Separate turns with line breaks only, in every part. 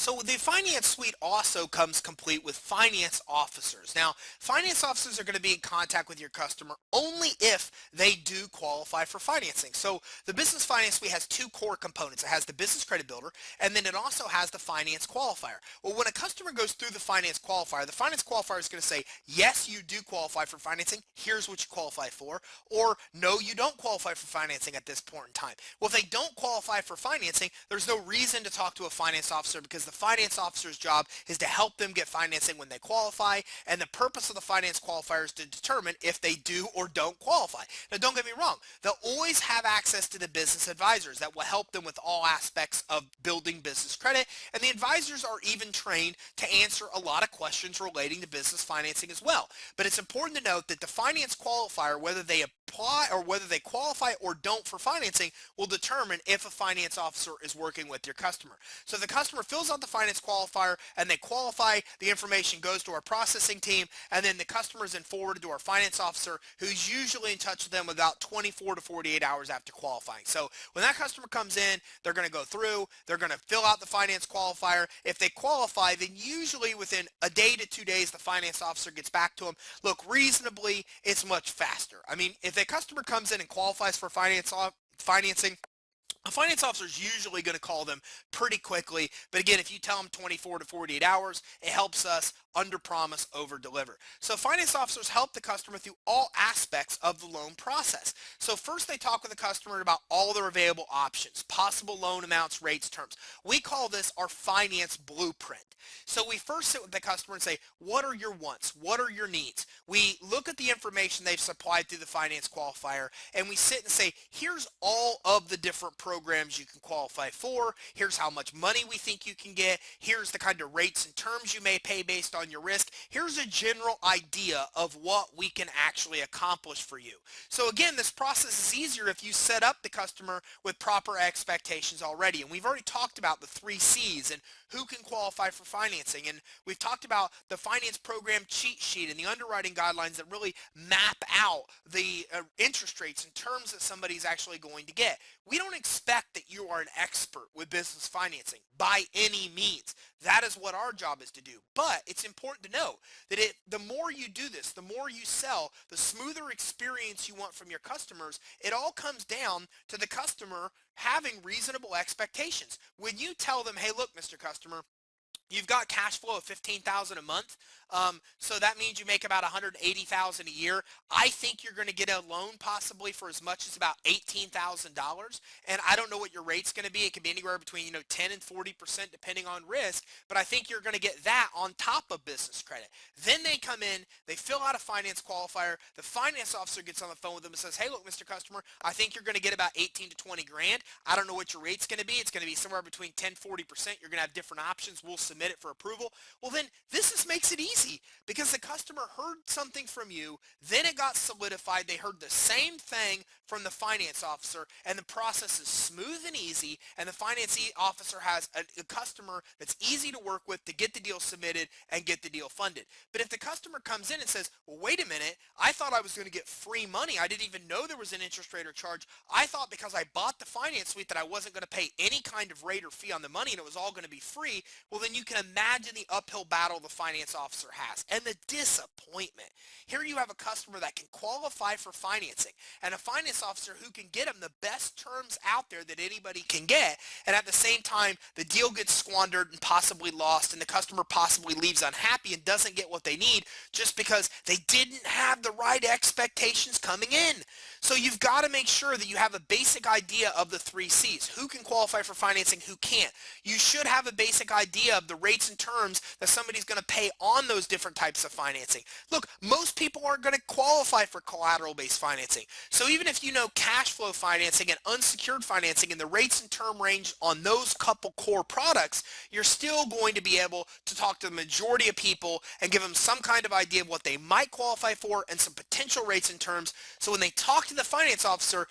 So the finance suite also comes complete with finance officers. Now, finance officers are going to be in contact with your customer only if they do qualify for financing. So the business finance suite has two core components. It has the business credit builder, and then it also has the finance qualifier. Well, when a customer goes through the finance qualifier is going to say, yes, you do qualify for financing. Here's what you qualify for. Or no, you don't qualify for financing at this point in time. Well, if they don't qualify for financing, there's no reason to talk to a finance officer because the finance officer's job is to help them get financing when they qualify, and the purpose of the finance qualifier is to determine if they do or don't qualify. Now, don't get me wrong, they'll always have access to the business advisors that will help them with all aspects of building business credit, and the advisors are even trained to answer a lot of questions relating to business financing as well. But it's important to note that the finance qualifier, whether they apply or whether they qualify or don't for financing, will determine if a finance officer is working with your customer. So if the customer fills out the finance qualifier and they qualify, the information goes to our processing team, and then the customer is then forwarded to our finance officer, who's usually in touch with them about 24 to 48 hours after qualifying. So when that customer comes in, they're going to go through, they're going to fill out the finance qualifier. If they qualify, then usually within a day to 2 days, the finance officer gets back to them. Look, reasonably, it's much faster. I mean, if a customer comes in and qualifies for financing, a finance officer is usually going to call them pretty quickly, but again, if you tell them 24 to 48 hours, it helps us under promise, over deliver. So finance officers help the customer through all aspects of the loan process. So first they talk with the customer about all their available options, possible loan amounts, rates, terms. We call this our finance blueprint. So we first sit with the customer and say, what are your wants? What are your needs? We look at the information they've supplied through the finance qualifier, and we sit and say, here's all of the different programs you can qualify for. Here's how much money we think you can get. Here's the kind of rates and terms you may pay based on your risk. Here's a general idea of what we can actually accomplish for you. So again, this process is easier if you set up the customer with proper expectations already. And we've already talked about the 3 C's and who can qualify for financing. And we've talked about the finance program cheat sheet and the underwriting guidelines that really map out the interest rates and terms that somebody's actually going to get. We don't expect that you are an expert with business financing by any means. That is what our job is to do. But it's important to know that the more you do this, the more you sell, the smoother experience you want from your customers. It all comes down to the customer having reasonable expectations. When you tell them, hey, look, Mr. Customer, you've got cash flow of $15,000 a month, so that means you make about $180,000 a year. I think you're going to get a loan possibly for as much as about $18,000, and I don't know what your rate's going to be. It can be anywhere between 10 and 40% depending on risk, but I think you're going to get that on top of business credit. Then they come in, they fill out a finance qualifier. The finance officer gets on the phone with them and says, hey, look, Mr. Customer, I think you're going to get about 18 to 20 grand. I don't know what your rate's going to be. It's going to be somewhere between 10-40%. You're going to have different options. We'll submit it for approval. Well, then this just makes it easy because the customer heard something from you, then it got solidified. They heard the same thing from the finance officer, and the process is smooth and easy, and the finance officer has a customer that's easy to work with to get the deal submitted and get the deal funded. But if the customer comes in and says, well, wait a minute, I thought I was going to get free money. I didn't even know there was an interest rate or charge. I thought because I bought the finance suite that I wasn't going to pay any kind of rate or fee on the money and it was all going to be free. Well, then you can imagine the uphill battle the finance officer has and the disappointment. Here you have a customer that can qualify for financing and a finance officer who can get them the best terms out there that anybody can get, and at the same time the deal gets squandered and possibly lost, and the customer possibly leaves unhappy and doesn't get what they need just because they didn't have the right expectations coming in. So you've got to make sure that you have a basic idea of the 3 C's. Who can qualify for financing, who can't. You should have a basic idea of the rates and terms that somebody's going to pay on those different types of financing. Look, most people aren't going to qualify for collateral-based financing. So even if you know cash flow financing and unsecured financing and the rates and term range on those couple core products, you're still going to be able to talk to the majority of people and give them some kind of idea of what they might qualify for and some potential rates and terms. So when they talk to the finance officer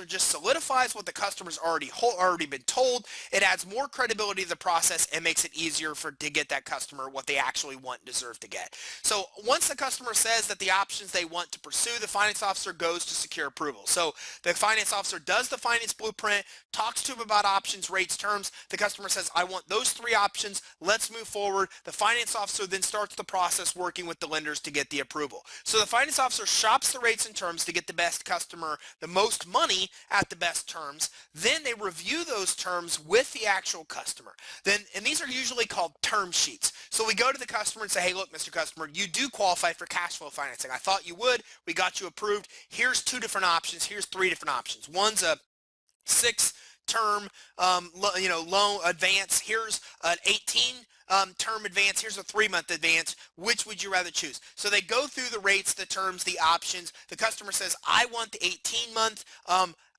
just solidifies what the customer's already been told. It adds more credibility to the process and makes it easier to get that customer what they actually want and deserve to get. So once the customer says that the options they want to pursue, the finance officer goes to secure approval. So the finance officer does the finance blueprint, talks to him about options, rates, terms. The customer says, I want those 3 options. Let's move forward. The finance officer then starts the process working with the lenders to get the approval. So the finance officer shops the rates and terms to get the best customer, the most money at the best terms. Then they review those terms with the actual customer. And these are usually called term sheets. So we go to the customer and say, hey, look, Mr. Customer, you do qualify for cash flow financing. I thought you would. We got you approved. Here's 2 different options. Here's 3 different options. One's a 6-term loan advance. Here's an 18 term advance. Here's a 3-month advance. Which would you rather choose? So they go through the rates, the terms, the options. The customer says, I want the 18-month.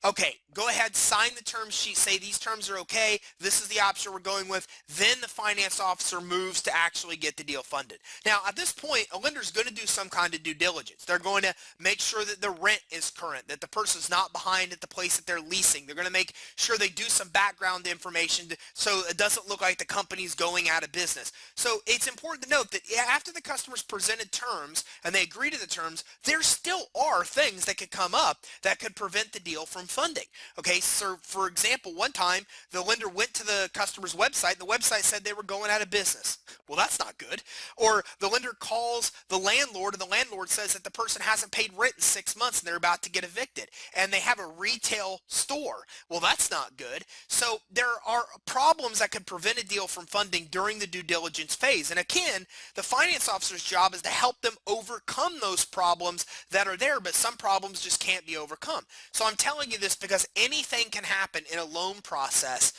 Okay, go ahead, sign the term sheet, say these terms are okay, this is the option we're going with. Then the finance officer moves to actually get the deal funded. Now, at this point, a lender's going to do some kind of due diligence. They're going to make sure that the rent is current, that the person's not behind at the place that they're leasing. They're going to make sure they do some background information so it doesn't look like the company's going out of business. So it's important to note that after the customer's presented terms and they agree to the terms, there still are things that could come up that could prevent the deal from funding. Okay, so for example, one time the lender went to the customer's website and the website said they were going out of business. Well, that's not good. Or the lender calls the landlord and the landlord says that the person hasn't paid rent in 6 months and they're about to get evicted, and they have a retail store. Well, that's not good. So there are problems that could prevent a deal from funding during the due diligence phase. And again, the finance officer's job is to help them overcome those problems that are there, but some problems just can't be overcome. So I'm telling you this because anything can happen in a loan process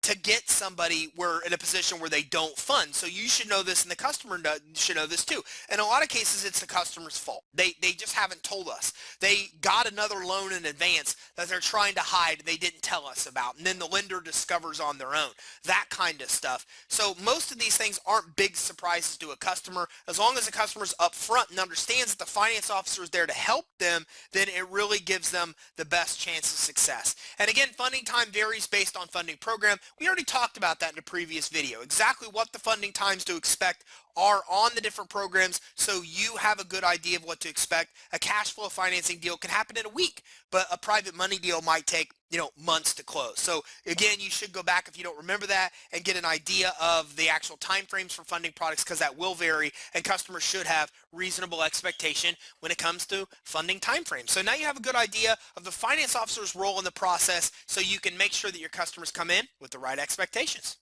to get somebody in a position where they don't fund. So you should know this, and the customer should know this too. In a lot of cases, it's the customer's fault. They just haven't told us. They got another loan in advance that they're trying to hide and they didn't tell us about, and then the lender discovers on their own. That kind of stuff. So most of these things aren't big surprises to a customer. As long as the customer's upfront and understands that the finance officer is there to help them, then it really gives them the best chance of success. And again, funding time varies based on funding program. We already talked about that in a previous video. Exactly what the funding times to expect are on the different programs, so you have a good idea of what to expect. A cash flow financing deal can happen in a week, but a private money deal might take months to close. So again, you should go back if you don't remember that and get an idea of the actual time frames for funding products, because that will vary, and customers should have reasonable expectation when it comes to funding time frames. So now you have a good idea of the finance officer's role in the process, so you can make sure that your customers come in with the right expectations.